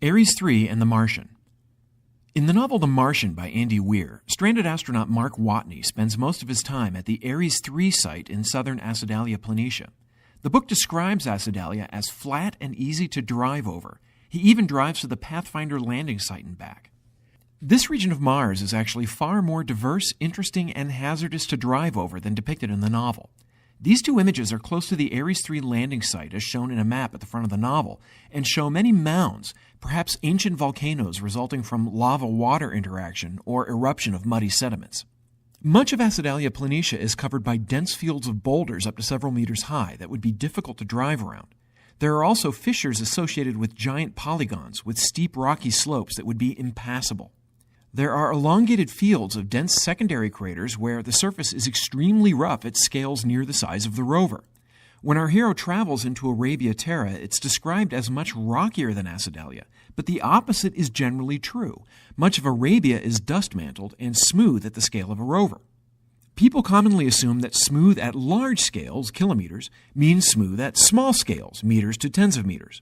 Ares 3 and the Martian. In the novel The Martian by Andy Weir, stranded astronaut Mark Watney spends most of his time at the Ares 3 site in southern Acidalia Planitia. The book describes Acidalia as flat and easy to drive over. He even drives to the Pathfinder landing site and back. This region of Mars is actually far more diverse, interesting, and hazardous to drive over than depicted in the novel. These two images are close to the Ares 3 landing site as shown in a map at the front of the novel, and show many mounds, perhaps ancient volcanoes resulting from lava-water interaction or eruption of muddy sediments. Much of Acidalia Planitia is covered by dense fields of boulders up to several meters high that would be difficult to drive around. There are also fissures associated with giant polygons with steep rocky slopes that would be impassable. There are elongated fields of dense secondary craters where the surface is extremely rough at scales near the size of the rover. When our hero travels into Arabia Terra, it's described as much rockier than Acidalia, but the opposite is generally true. Much of Arabia is dust-mantled and smooth at the scale of a rover. People commonly assume that smooth at large scales, kilometers, means smooth at small scales, meters to tens of meters.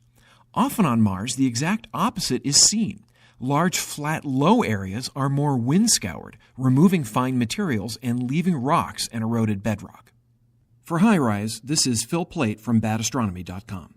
Often on Mars, the exact opposite is seen. Large, flat, low areas are more wind-scoured, removing fine materials and leaving rocks and eroded bedrock. For HiRise, this is Phil Plait from badastronomy.com.